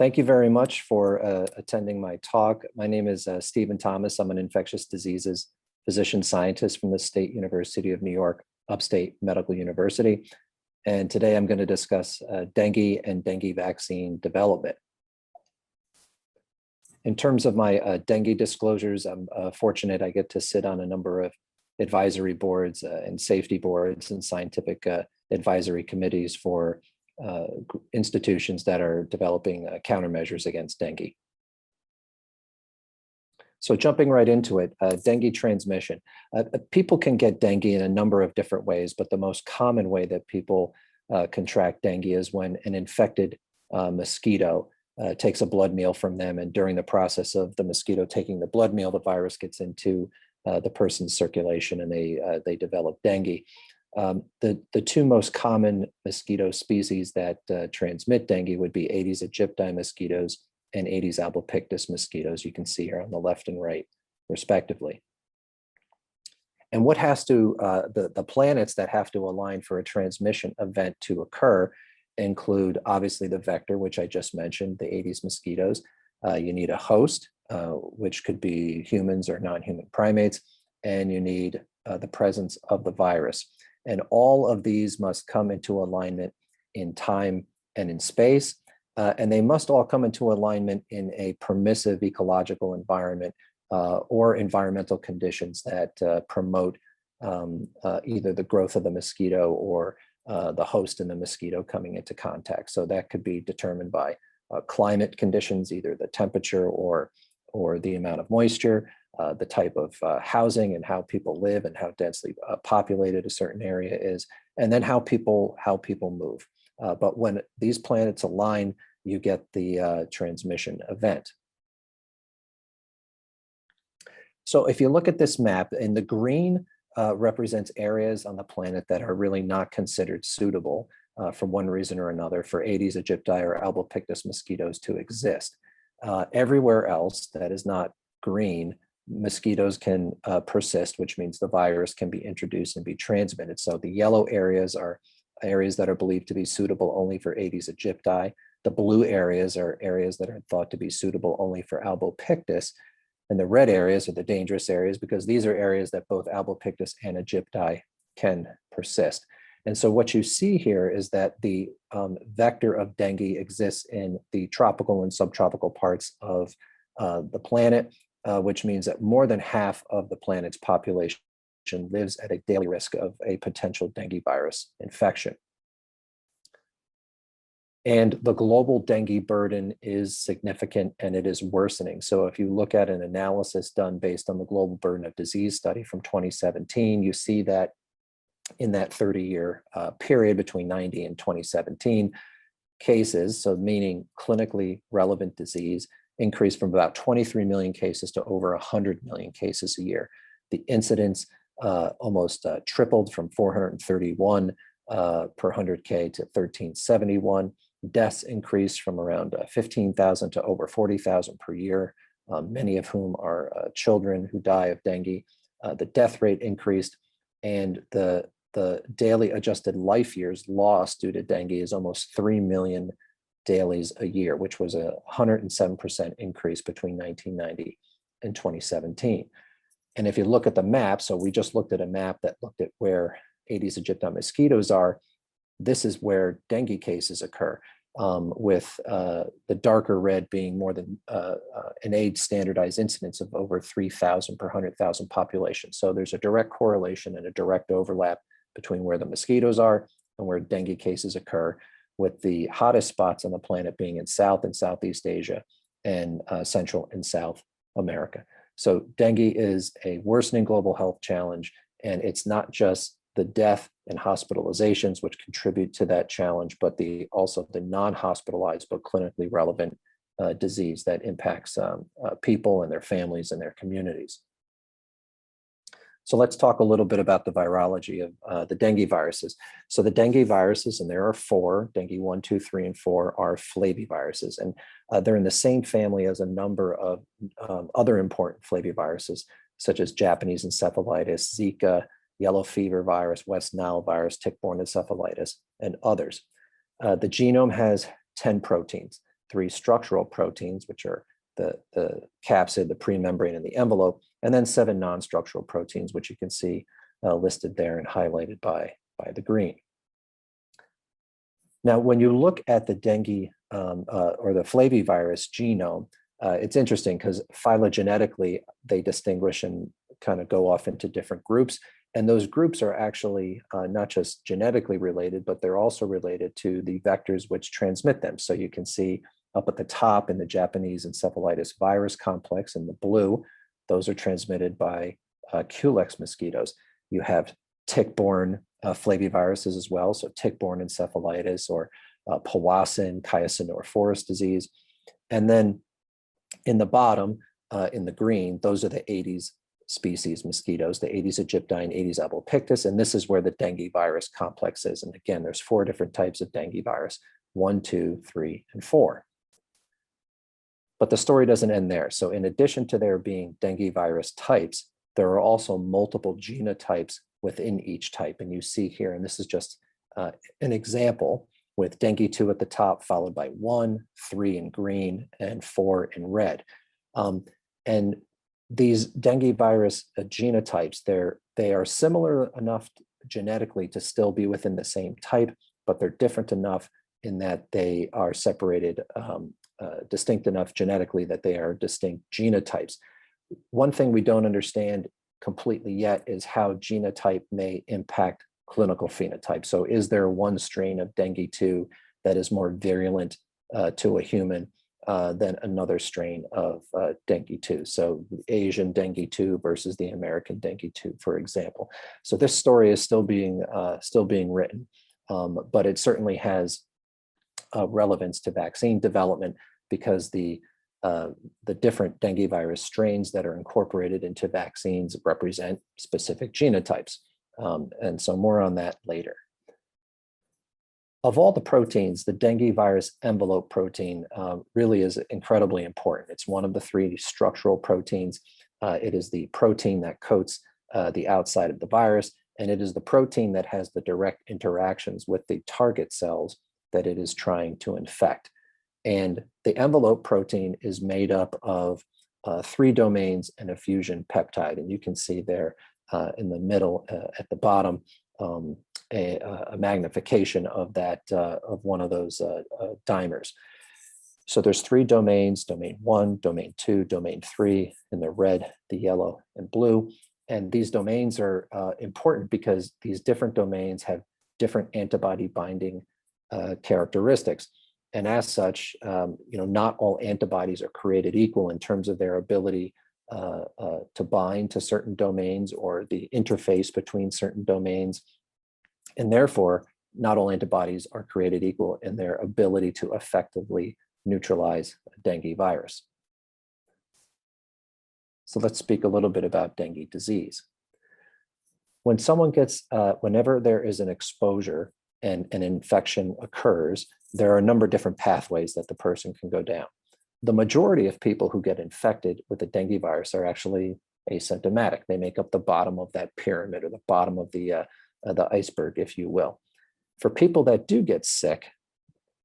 Thank you very much for attending my talk. My name is Stephen Thomas. I'm an infectious diseases physician scientist from the State University of New York, Upstate Medical University. And today I'm going to discuss dengue and dengue vaccine development. In terms of my dengue disclosures, I'm fortunate I get to sit on a number of advisory boards and safety boards and scientific advisory committees for institutions that are developing countermeasures against dengue. So jumping right into it, dengue transmission. People can get dengue in a number of different ways, but the most common way that people contract dengue is when an infected mosquito takes a blood meal from them, and during the process of the mosquito taking the blood meal, the virus gets into the person's circulation and they develop dengue. The two most common mosquito species that transmit dengue would be Aedes aegypti mosquitoes and Aedes albopictus mosquitoes. You can see here on the left and right, respectively. And what has to, the planets that have to align for a transmission event to occur include obviously the vector, which I just mentioned, the Aedes mosquitoes. You need a host, which could be humans or non-human primates, and you need the presence of the virus. And all of these must come into alignment in time and in space, and they must all come into alignment in a permissive ecological environment or environmental conditions that promote either the growth of the mosquito or the host and the mosquito coming into contact. So that could be determined by climate conditions, either the temperature or the amount of moisture, the type of housing and how people live and how densely populated a certain area is, and then how people move. But when these planets align, you get the transmission event. So if you look at this map, in the green represents areas on the planet that are really not considered suitable for one reason or another for Aedes aegypti or albopictus mosquitoes to exist. Everywhere else that is not green, mosquitoes can persist, which means the virus can be introduced and be transmitted. So the yellow areas are areas that are believed to be suitable only for Aedes aegypti. The blue areas are areas that are thought to be suitable only for albopictus. And the red areas are the dangerous areas because these are areas that both albopictus and aegypti can persist. And so what you see here is that the vector of dengue exists in the tropical and subtropical parts of the planet, which means that more than half of the planet's population lives at a daily risk of a potential dengue virus infection. And the global dengue burden is significant and it is worsening. So if you look at an analysis done based on the Global Burden of Disease study from 2017, you see that in that 30-year period between 90 and 2017, cases, so meaning clinically relevant disease, increased from about 23 million cases to over 100 million cases a year. The incidence almost tripled from 431 per 100K to 1371. Deaths increased from around 15,000 to over 40,000 per year, many of whom are children who die of dengue. The death rate increased, and the daily adjusted life years lost due to dengue is almost 3 million dailies a year, which was a 107% increase between 1990 and 2017. And if you look at the map, so we just looked at a map that looked at where Aedes aegypti mosquitoes are. This is where dengue cases occur, with the darker red being more than an age standardized incidence of over 3,000 per 100,000 population. So there's a direct correlation and a direct overlap between where the mosquitoes are and where dengue cases occur, with the hottest spots on the planet being in South and Southeast Asia and Central and South America. So dengue is a worsening global health challenge, and it's not just the death and hospitalizations which contribute to that challenge, but also the non-hospitalized but clinically relevant disease that impacts people and their families and their communities. So let's talk a little bit about the virology of the dengue viruses. So the dengue viruses, and there are four, dengue 1, 2, 3, and 4, are flaviviruses. And they're in the same family as a number of other important flaviviruses, such as Japanese encephalitis, Zika, yellow fever virus, West Nile virus, tick-borne encephalitis, and others. The genome has 10 proteins. 3 structural proteins, which are the capsid, the premembrane, and the envelope, and then 7 non-structural proteins, which you can see listed there and highlighted by the green. Now, when you look at the dengue or the flavivirus genome, it's interesting because phylogenetically, they distinguish and kind of go off into different groups. And those groups are actually not just genetically related, but they're also related to the vectors which transmit them. So you can see up at the top in the Japanese encephalitis virus complex in the blue, those are transmitted by Culex mosquitoes. You have tick-borne flaviviruses as well, so tick-borne encephalitis or Powassan, Chiasinophorus disease. And then in the bottom, in the green, those are the Aedes species mosquitoes, the Aedes aegypti and Aedes albopictus, and this is where the dengue virus complex is. And again, there's 4 different types of dengue virus, 1, 2, 3, and 4. But the story doesn't end there. So in addition to there being dengue virus types, there are also multiple genotypes within each type. And you see here, and this is just an example with dengue 2 at the top, followed by 1, 3 in green, and 4 in red. And these dengue virus genotypes, they are similar enough genetically to still be within the same type, but they're different enough in that they are separated, distinct enough genetically that they are distinct genotypes. One thing we don't understand completely yet is how genotype may impact clinical phenotype. So is there one strain of dengue 2 that is more virulent to a human than another strain of dengue 2? So Asian dengue 2 versus the American dengue 2, for example. So this story is still being written, but it certainly has relevance to vaccine development because the different dengue virus strains that are incorporated into vaccines represent specific genotypes. And so more on that later. Of all the proteins, the dengue virus envelope protein really is incredibly important. It's one of the 3 structural proteins. It is the protein that coats the outside of the virus, and it is the protein that has the direct interactions with the target cells that it is trying to infect. And the envelope protein is made up of 3 domains and a fusion peptide. And you can see there in the middle at the bottom, a magnification of that, of one of those dimers. So there's 3 domains, domain 1, domain 2, domain 3, in the red, the yellow, and blue. And these domains are important because these different domains have different antibody binding characteristics. And as such, not all antibodies are created equal in terms of their ability to bind to certain domains or the interface between certain domains. And therefore, not all antibodies are created equal in their ability to effectively neutralize dengue virus. So let's speak a little bit about dengue disease. When someone gets, whenever there is an exposure and an infection occurs, there are a number of different pathways that the person can go down. The majority of people who get infected with the dengue virus are actually asymptomatic. They make up the bottom of that pyramid, or the bottom of the iceberg, if you will. For people that do get sick,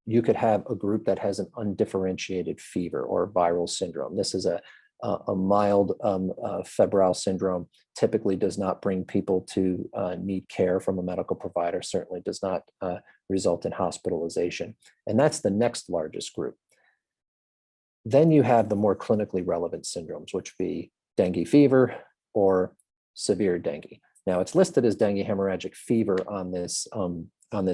you could have a group that has an undifferentiated fever or viral syndrome. This is a mild febrile syndrome, typically does not bring people to need care from a medical provider, certainly does not result in hospitalization. And that's the next largest group. Then you have the more clinically relevant syndromes, which would be dengue fever or severe dengue. Now it's listed as dengue hemorrhagic fever on this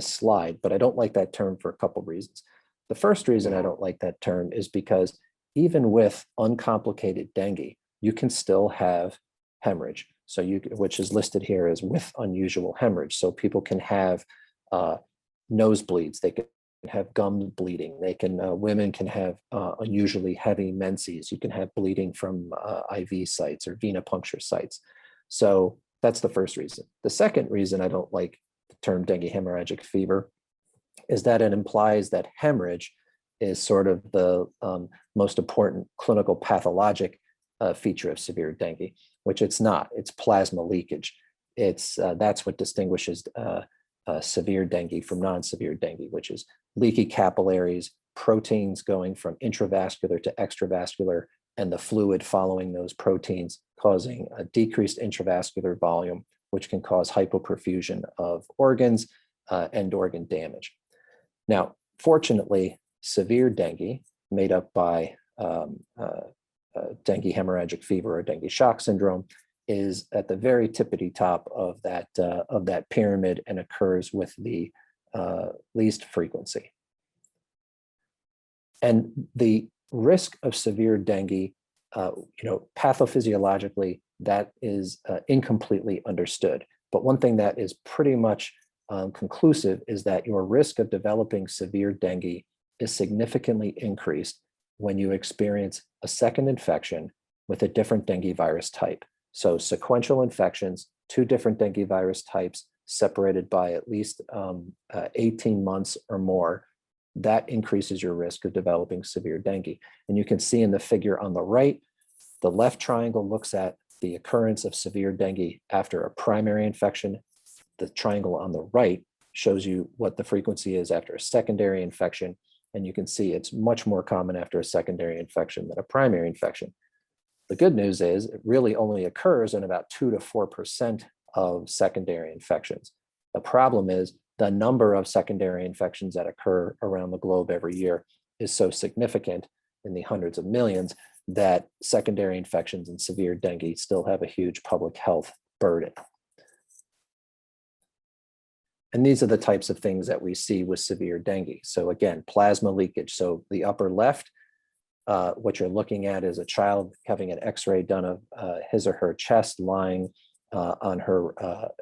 slide, but I don't like that term for a couple of reasons. The first reason I don't like that term is because even with uncomplicated dengue, you can still have hemorrhage. So which is listed here as with unusual hemorrhage. So people can have nosebleeds, they can have gum bleeding, they can women can have unusually heavy menses. You can have bleeding from IV sites or venipuncture sites. So that's the first reason. The second reason I don't like the term dengue hemorrhagic fever is that it implies that hemorrhage is sort of the most important clinical pathologic feature of severe dengue, which it's not. It's plasma leakage. That's what distinguishes severe dengue from non-severe dengue, which is leaky capillaries, proteins going from intravascular to extravascular, and the fluid following those proteins causing a decreased intravascular volume, which can cause hypoperfusion of organs and organ damage. Now, fortunately, severe dengue, made up by dengue hemorrhagic fever or dengue shock syndrome, is at the very tippity top of that pyramid and occurs with the least frequency. And the risk of severe dengue, pathophysiologically, that is incompletely understood. But one thing that is pretty much conclusive is that your risk of developing severe dengue is significantly increased when you experience a second infection with a different dengue virus type. So sequential infections, 2 different dengue virus types separated by at least 18 months or more, that increases your risk of developing severe dengue. And you can see in the figure on the right, the left triangle looks at the occurrence of severe dengue after a primary infection. The triangle on the right shows you what the frequency is after a secondary infection. And you can see it's much more common after a secondary infection than a primary infection. The good news is it really only occurs in about 2 to 4% of secondary infections. The problem is the number of secondary infections that occur around the globe every year is so significant, in the hundreds of millions, that secondary infections and severe dengue still have a huge public health burden. And these are the types of things that we see with severe dengue. So again, plasma leakage. So the upper left, what you're looking at is a child having an X-ray done of his or her chest lying on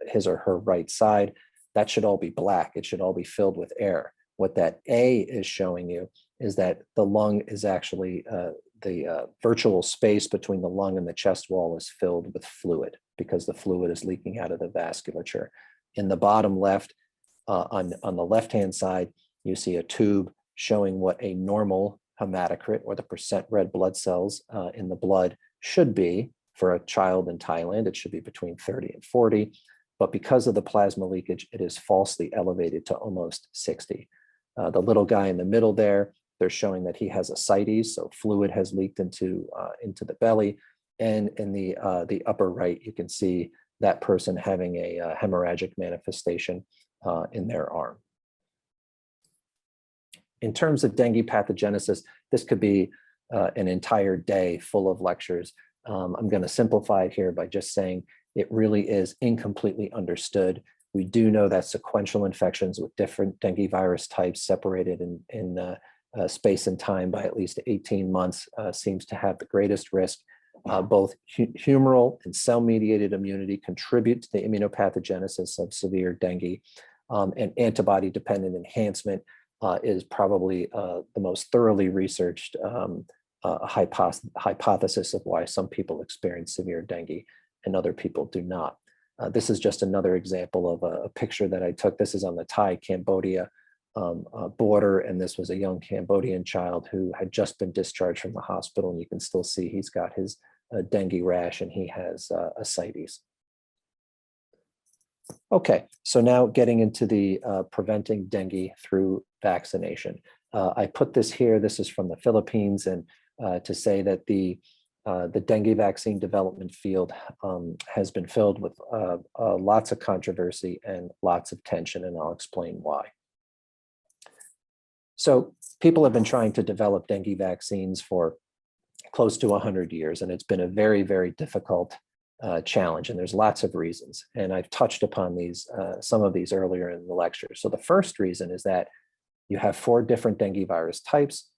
his or her right side. That should all be black. It should all be filled with air. What that A is showing you is that the lung is actually, the virtual space between the lung and the chest wall is filled with fluid because the fluid is leaking out of the vasculature. In the bottom left, on the left-hand side, you see a tube showing what a normal hematocrit, or the percent red blood cells in the blood, should be for a child in Thailand. It should be between 30 and 40. But because of the plasma leakage, it is falsely elevated to almost 60. The little guy in the middle there, they're showing that he has ascites, so fluid has leaked into the belly. And in the upper right, you can see that person having a hemorrhagic manifestation in their arm. In terms of dengue pathogenesis, this could be an entire day full of lectures. I'm going to simplify it here by just saying it really is incompletely understood. We do know that sequential infections with different dengue virus types separated in space and time by at least 18 months seems to have the greatest risk. Both humoral and cell-mediated immunity contribute to the immunopathogenesis of severe dengue, and antibody-dependent enhancement is probably the most thoroughly researched hypothesis of why some people experience severe dengue and other people do not. This is just another example of a picture that I took. This is on the Thai-Cambodia border, and this was a young Cambodian child who had just been discharged from the hospital, and you can still see he's got his dengue rash and he has ascites. Okay, so now getting into the preventing dengue through vaccination. I put this here, this is from the Philippines, and to say that the dengue vaccine development field has been filled with lots of controversy and lots of tension, and I'll explain why. So people have been trying to develop dengue vaccines for close to 100 years, and it's been a very, very difficult challenge, and there's lots of reasons. And I've touched upon these, some of these earlier in the lecture. So the first reason is that you have 4 different dengue virus types,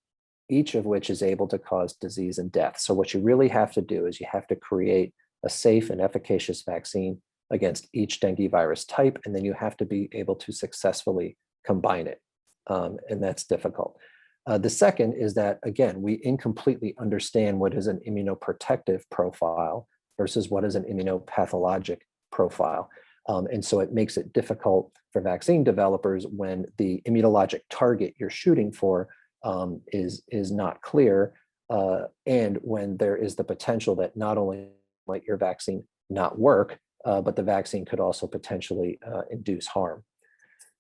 each of which is able to cause disease and death. So what you really have to do is you have to create a safe and efficacious vaccine against each dengue virus type, and then you have to be able to successfully combine it. And that's difficult. The second is that, again, we incompletely understand what is an immunoprotective profile versus what is an immunopathologic profile. And so it makes it difficult for vaccine developers when the immunologic target you're shooting for is not clear, and when there is the potential that not only might your vaccine not work, but the vaccine could also potentially induce harm.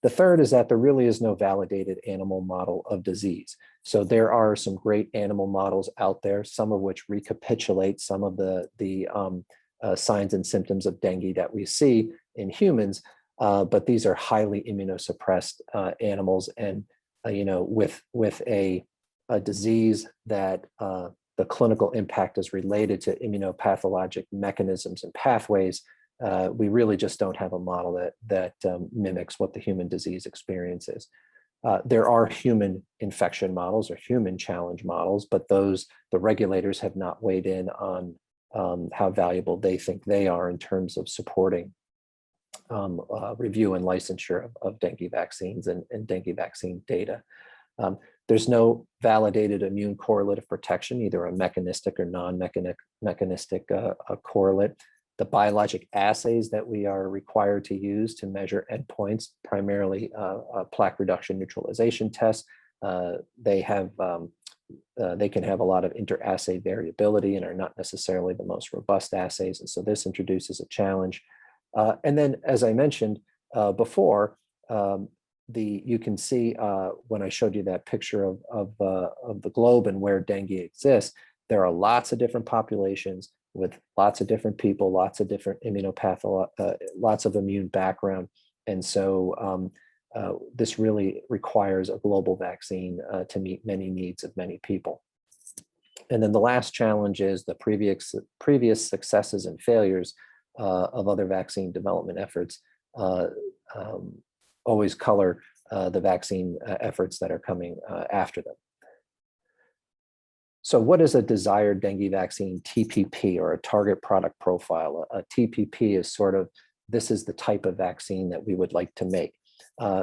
The third is that there really is no validated animal model of disease. So there are some great animal models out there, some of which recapitulate some of the signs and symptoms of dengue that we see in humans, but these are highly immunosuppressed animals, and with a disease that the clinical impact is related to immunopathologic mechanisms and pathways. We really just don't have a model that mimics what the human disease experience is. There are human infection models or human challenge models, but the regulators have not weighed in on how valuable they think they are in terms of supporting review and licensure of dengue vaccines and dengue vaccine data. There's no validated immune correlate of protection, either a mechanistic or non-mechanistic correlate. The biologic assays that we are required to use to measure endpoints, primarily plaque reduction neutralization tests, they can have a lot of inter-assay variability and are not necessarily the most robust assays. And so this introduces a challenge. And then, as I mentioned before, you can see when I showed you that picture of the globe and where dengue exists, there are lots of different populations with lots of different people, lots of different lots of immune background. And so this really requires a global vaccine to meet many needs of many people. And then the last challenge is the previous successes and failures of other vaccine development efforts always color the vaccine efforts that are coming after them. So what is a desired dengue vaccine TPP, or a target product profile? A TPP is this is the type of vaccine that we would like to make.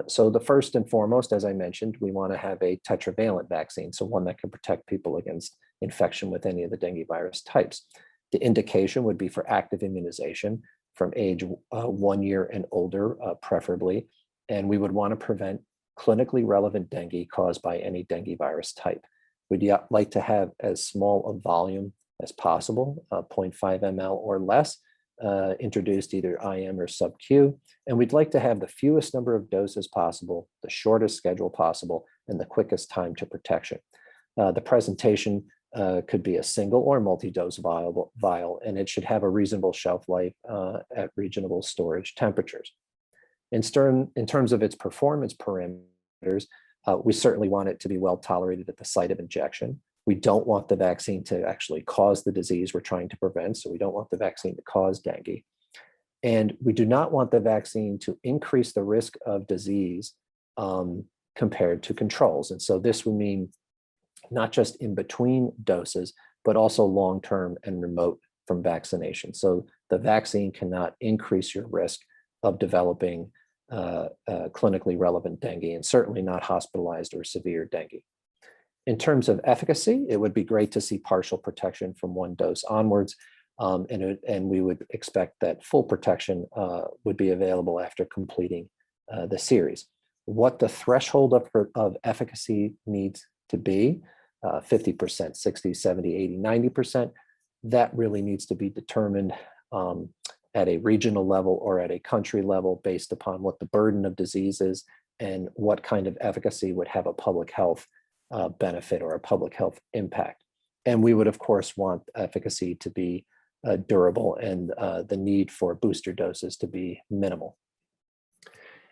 So the first and foremost, as I mentioned, we want to have a tetravalent vaccine, so one that can protect people against infection with any of the dengue virus types. The indication would be for active immunization from age 1 year and older, preferably, and we would want to prevent clinically relevant dengue caused by any dengue virus type. We'd like to have as small a volume as possible, 0.5 ml or less, introduced either IM or sub-Q. And we'd like to have the fewest number of doses possible, the shortest schedule possible, and the quickest time to protection. The presentation could be a single or multi-dose vial, and it should have a reasonable shelf life at reasonable storage temperatures. In terms of its performance parameters, we certainly want it to be well tolerated at the site of injection. We don't want the vaccine to actually cause the disease we're trying to prevent, so we don't want the vaccine to cause dengue. And we do not want the vaccine to increase the risk of disease compared to controls. And so this would mean not just in between doses, but also long-term and remote from vaccination. So the vaccine cannot increase your risk of developing clinically relevant dengue, and certainly not hospitalized or severe dengue. In terms of efficacy, it would be great to see partial protection from 1 dose onwards, and we would expect that full protection would be available after completing the series. What the threshold of efficacy needs to be, 50%, 60, 70, 80, 90%, that really needs to be determined at a regional level or at a country level based upon what the burden of disease is and what kind of efficacy would have a public health benefit or a public health impact. And we would, of course, want efficacy to be durable and the need for booster doses to be minimal.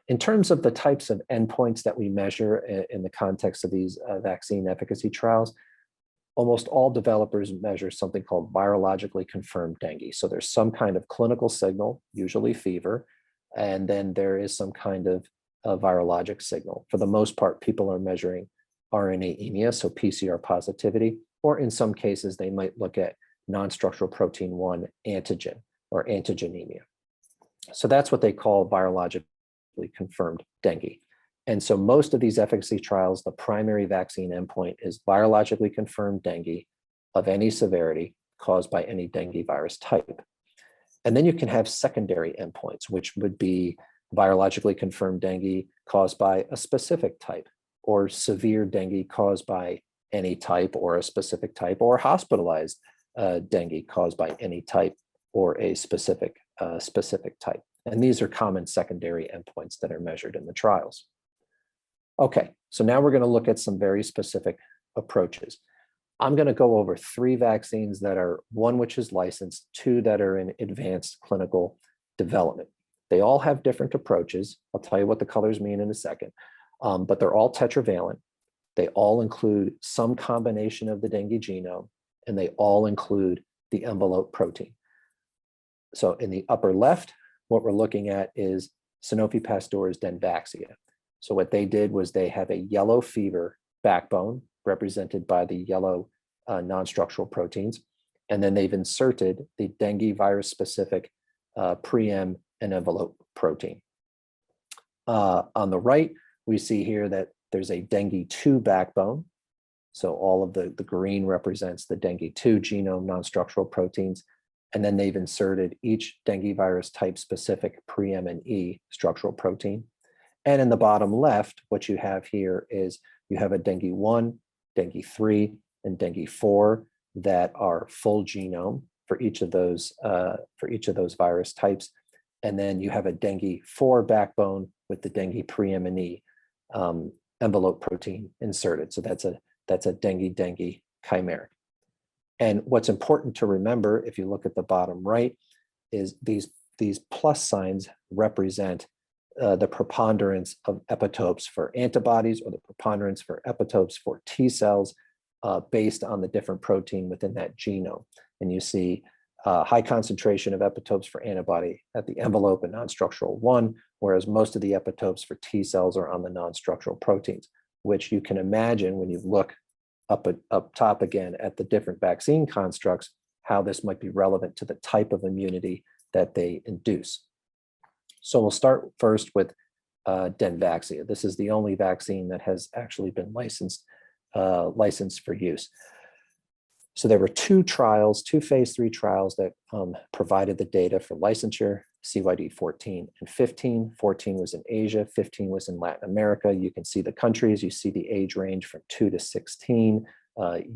In terms of the types of endpoints that we measure in the context of these vaccine efficacy trials, almost all developers measure something called virologically confirmed dengue. So there's some kind of clinical signal, usually fever, and then there is some kind of virologic signal. For the most part, people are measuring RNA-emia, so PCR positivity, or in some cases, they might look at non-structural protein 1 antigen or antigenemia. So that's what they call virologically confirmed dengue. And so most of these efficacy trials, the primary vaccine endpoint is virologically confirmed dengue of any severity caused by any dengue virus type. And then you can have secondary endpoints, which would be virologically confirmed dengue caused by a specific type, or severe dengue caused by any type or a specific type, or hospitalized dengue caused by any type or a specific type. And these are common secondary endpoints that are measured in the trials. Okay, so now we're going to look at some very specific approaches. I'm going to go over 3 vaccines that are, 1 which is licensed, 2 that are in advanced clinical development. They all have different approaches. I'll tell you what the colors mean in a second, but they're all tetravalent. They all include some combination of the dengue genome, and they all include the envelope protein. So in the upper left, what we're looking at is Sanofi Pasteur's Denvaxia. So what they did was they have a yellow fever backbone represented by the yellow non-structural proteins, and then they've inserted the dengue virus specific pre-M and envelope protein. On the right, we see here that there's a dengue 2 backbone. So all of the green represents the dengue 2 genome non-structural proteins. And then they've inserted each dengue virus type specific pre-M and E structural protein. And in the bottom left, what you have here is you have a dengue 1, dengue 3, and dengue 4 that are full genome for each of those virus types. And then you have a dengue 4 backbone with the dengue pre-M and E envelope protein inserted. So that's a dengue chimeric. And what's important to remember, if you look at the bottom right, is these plus signs represent the preponderance of epitopes for antibodies or the preponderance for epitopes for T cells based on the different protein within that genome. And you see high concentration of epitopes for antibody at the envelope and non-structural 1, whereas most of the epitopes for T cells are on the non-structural proteins, which you can imagine when you look up top again at the different vaccine constructs, how this might be relevant to the type of immunity that they induce. So we'll start first with Denvaxia. This is the only vaccine that has actually been licensed for use. So there were 2 phase 3 trials that provided the data for licensure, CYD 14 and 15. 14 was in Asia, 15 was in Latin America. You can see the countries, you see the age range from 2 to 16,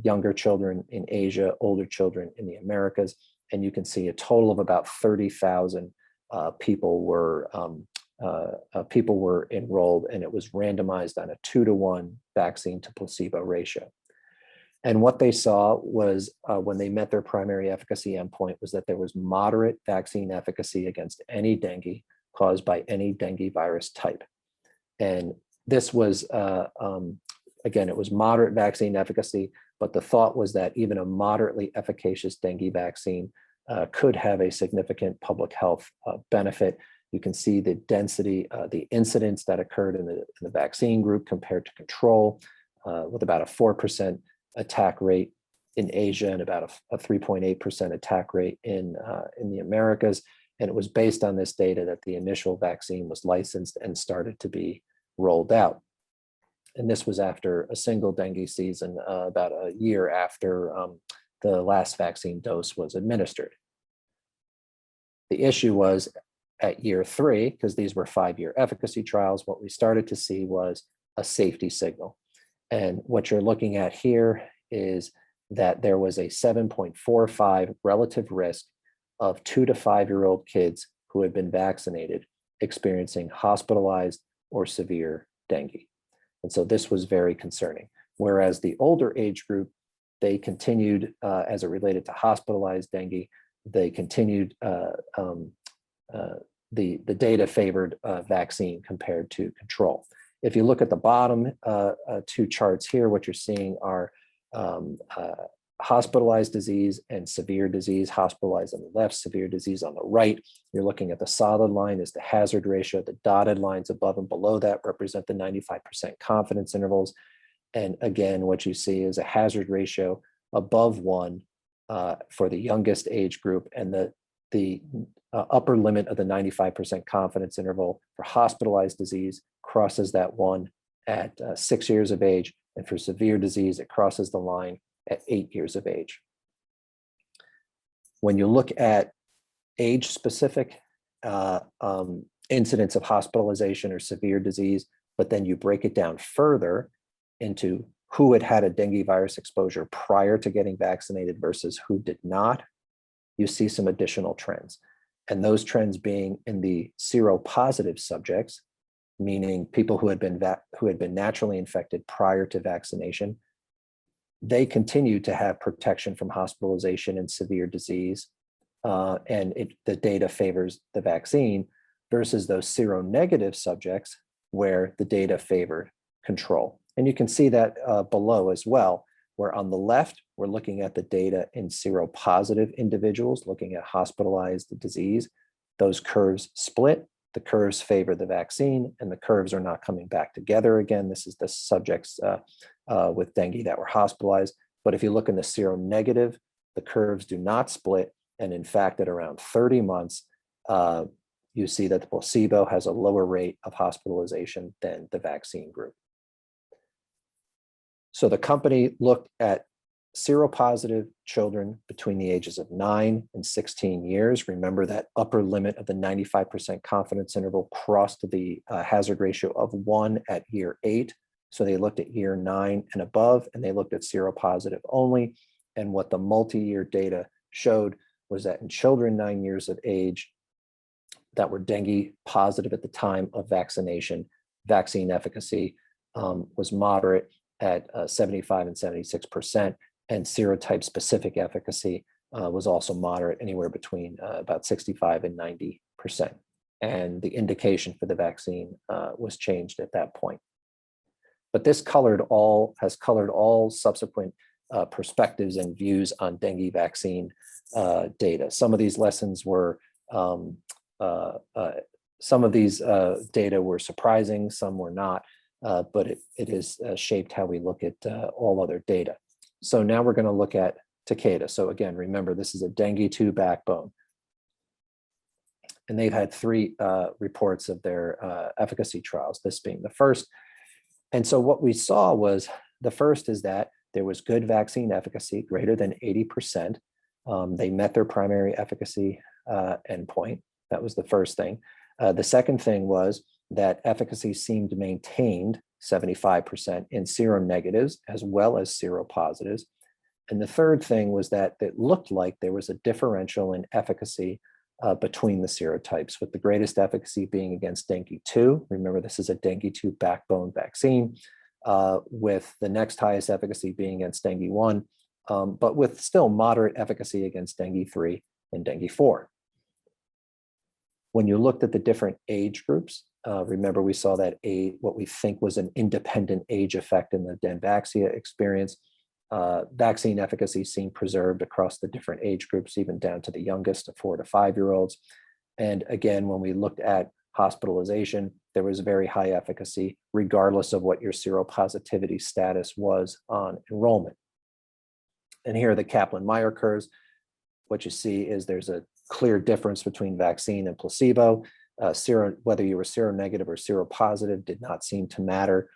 younger children in Asia, older children in the Americas. And you can see a total of about 30,000 people were enrolled, and it was randomized on a 2-to-1 vaccine to placebo ratio. And what they saw was when they met their primary efficacy endpoint was that there was moderate vaccine efficacy against any dengue caused by any dengue virus type. And this was, again, it was moderate vaccine efficacy, but the thought was that even a moderately efficacious dengue vaccine could have a significant public health benefit. You can see the density, the incidence that occurred in the vaccine group compared to control, with about a 4% attack rate in Asia and about a 3.8% attack rate in the Americas. And it was based on this data that the initial vaccine was licensed and started to be rolled out. And this was after a single dengue season, about a year after the last vaccine dose was administered. The issue was at year 3, because these were 5-year efficacy trials, what we started to see was a safety signal. And what you're looking at here is that there was a 7.45 relative risk of 2 to 5-year-old kids who had been vaccinated experiencing hospitalized or severe dengue. And so this was very concerning. Whereas the older age group, they continued, as it related to hospitalized dengue, they continued, the data favored vaccine compared to control. If you look at the bottom 2 charts here, what you're seeing are hospitalized disease and severe disease, hospitalized on the left, severe disease on the right. You're looking at the solid line is the hazard ratio. The dotted lines above and below that represent the 95% confidence intervals. And again, what you see is a hazard ratio above 1 for the youngest age group, and the upper limit of the 95% confidence interval for hospitalized disease crosses that 1 at 6 years of age, and for severe disease, it crosses the line at 8 years of age. When you look at age-specific incidents of hospitalization or severe disease, but then you break it down further into who had had a dengue virus exposure prior to getting vaccinated versus who did not, you see some additional trends. And those trends being in the seropositive subjects, meaning people who had been naturally infected prior to vaccination, they continue to have protection from hospitalization and severe disease, and the data favors the vaccine, versus those seronegative subjects where the data favored control. And you can see that below as well, where on the left, we're looking at the data in seropositive individuals, looking at hospitalized disease. Those curves split. The curves favor the vaccine, and the curves are not coming back together again. This is the subjects with dengue that were hospitalized. But if you look in the seronegative, the curves do not split. And in fact, at around 30 months, you see that the placebo has a lower rate of hospitalization than the vaccine group. So the company looked at seropositive children between the ages of 9 and 16 years. Remember that upper limit of the 95% confidence interval crossed to the hazard ratio of 1 at year 8. So they looked at year 9 and above, and they looked at seropositive only. And what the multi-year data showed was that in children 9 years of age that were dengue positive at the time of vaccination, vaccine efficacy was moderate at 75 and 76%, and serotype specific efficacy was also moderate, anywhere between about 65 and 90%. And the indication for the vaccine was changed at that point. But this has colored all subsequent perspectives and views on dengue vaccine data. Some of these lessons were, some of these data were surprising, some were not, but it has shaped how we look at all other data. So now we're going to look at Takeda. So again, remember, this is a dengue 2 backbone. And they've had 3 reports of their efficacy trials, this being the first. And so what we saw was, the first is that there was good vaccine efficacy, greater than 80%. They met their primary efficacy endpoint. That was the first thing. The second thing was that efficacy seemed maintained, 75%, in seronegatives as well as seropositives. And the third thing was that it looked like there was a differential in efficacy between the serotypes, with the greatest efficacy being against dengue 2. Remember, this is a dengue 2 backbone vaccine, with the next highest efficacy being against dengue 1, but with still moderate efficacy against dengue 3 and dengue 4. When you looked at the different age groups, remember we saw that what we think was an independent age effect in the Denvaxia experience. Vaccine efficacy seemed preserved across the different age groups, even down to the youngest, of 4 to 5-year-olds. And again, when we looked at hospitalization, there was very high efficacy, regardless of what your seropositivity status was on enrollment. And here are the Kaplan-Meier curves. What you see is there's a clear difference between vaccine and placebo. Whether you were seronegative or seropositive did not seem to matter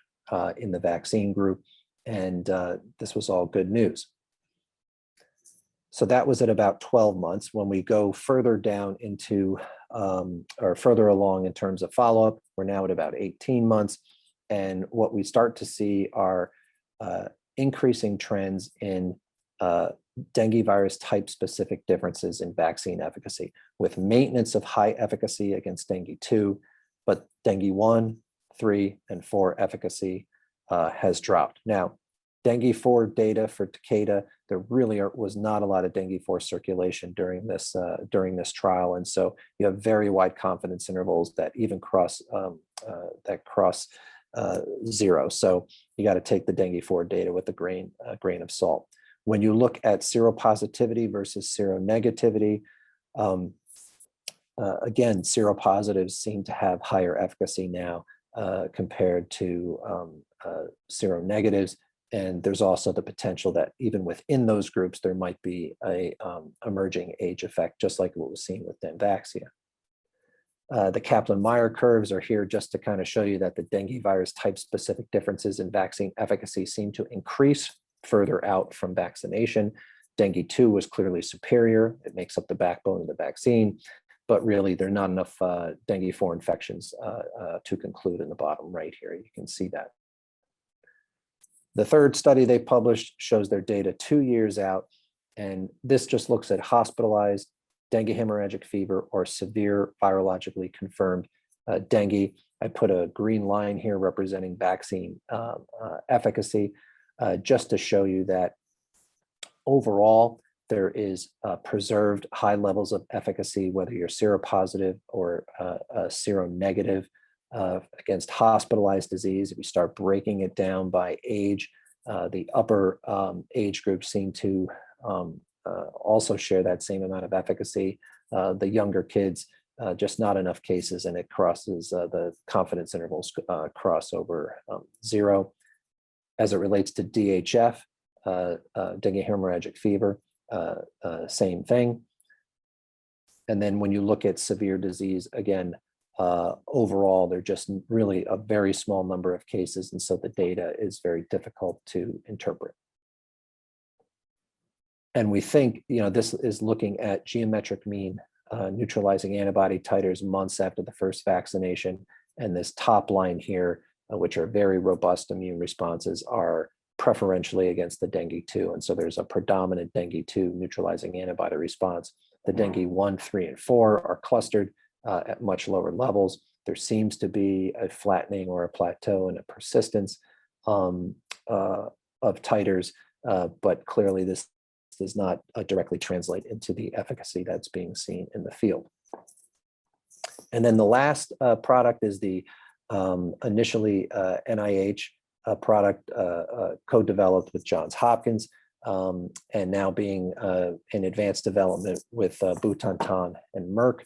in the vaccine group. And this was all good news. So that was at about 12 months. When we go further down into, or further along in terms of follow-up, we're now at about 18 months. And what we start to see are increasing trends in dengue virus type specific differences in vaccine efficacy, with maintenance of high efficacy against dengue 2, but dengue 1, 3, and 4 efficacy has dropped. Now, dengue 4 data for Takeda, there really was not a lot of dengue 4 circulation during this trial, and so you have very wide confidence intervals that even cross 0. So you got to take the dengue 4 data with a grain of salt. When you look at seropositivity versus seronegativity, again, seropositives seem to have higher efficacy now compared to seronegatives. And there's also the potential that even within those groups, there might be a emerging age effect, just like what was seen with Denvaxia. The Kaplan-Meier curves are here just to kind of show you that the dengue virus type specific differences in vaccine efficacy seem to increase further out from vaccination. Dengue 2 was clearly superior. It makes up the backbone of the vaccine, but really there are not enough dengue 4 infections to conclude in the bottom right here. You can see that. The third study they published shows their data 2 years out, and this just looks at hospitalized dengue hemorrhagic fever or severe virologically confirmed dengue. I put a green line here representing vaccine efficacy. just to show you that overall, there is preserved high levels of efficacy, whether you're seropositive or seronegative against hospitalized disease. If you start breaking it down by age, the upper age groups seem to also share that same amount of efficacy. The younger kids, just not enough cases, and it crosses the confidence intervals cross over 0. As it relates to DHF, dengue hemorrhagic fever, same thing. And then when you look at severe disease, again, overall, they're just really a very small number of cases, and so the data is very difficult to interpret. And we think, this is looking at geometric mean neutralizing antibody titers months after the first vaccination, and this top line here, which are very robust immune responses, are preferentially against the dengue 2. And so there's a predominant dengue 2 neutralizing antibody response. The dengue 1, 3, and 4 are clustered at much lower levels. There seems to be a flattening or a plateau and a persistence of titers, but clearly this does not directly translate into the efficacy that's being seen in the field. And then the last product is the initially NIH product co-developed with Johns Hopkins, and now being in advanced development with Butantan and Merck.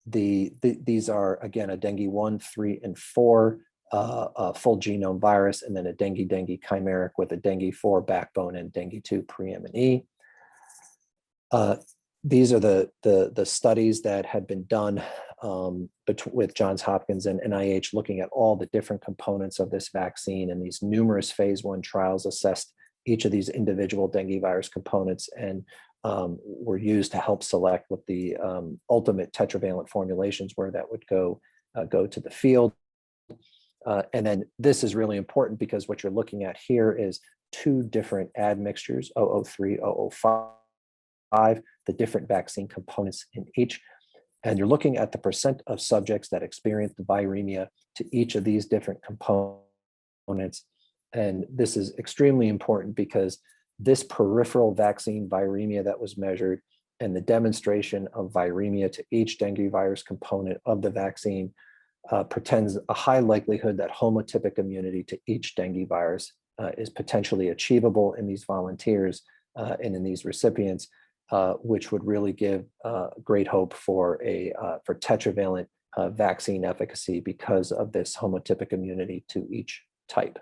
These are, again, a dengue 1, 3, and 4 full genome virus, and then a dengue chimeric with a dengue 4 backbone and dengue 2 preeminence. These are the studies that had been done with Johns Hopkins and NIH, looking at all the different components of this vaccine, and these numerous phase 1 trials assessed each of these individual dengue virus components and were used to help select what the ultimate tetravalent formulations were that would go to the field. And then this is really important because what you're looking at here is 2 different admixtures, 003, 005, the different vaccine components in each. And you're looking at the percent of subjects that experienced viremia to each of these different components. And this is extremely important because this peripheral vaccine viremia that was measured and the demonstration of viremia to each dengue virus component of the vaccine portends a high likelihood that homotypic immunity to each dengue virus is potentially achievable in these volunteers and in these recipients, which would really give great hope for tetravalent vaccine efficacy because of this homotypic immunity to each type.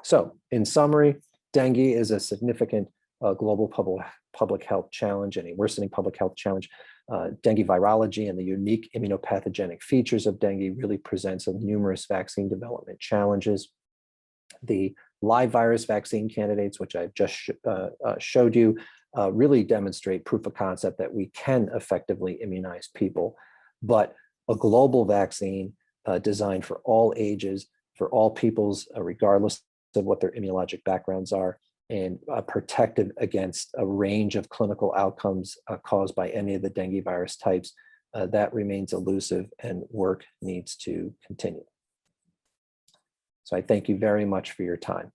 So, in summary, dengue is a significant global public health challenge and a worsening public health challenge. Dengue virology and the unique immunopathogenic features of dengue really presents numerous vaccine development challenges. The live virus vaccine candidates, which I've just showed you, really demonstrate proof of concept that we can effectively immunize people, but a global vaccine designed for all ages, for all peoples, regardless of what their immunologic backgrounds are, and protective against a range of clinical outcomes caused by any of the dengue virus types, that remains elusive and work needs to continue. So I thank you very much for your time.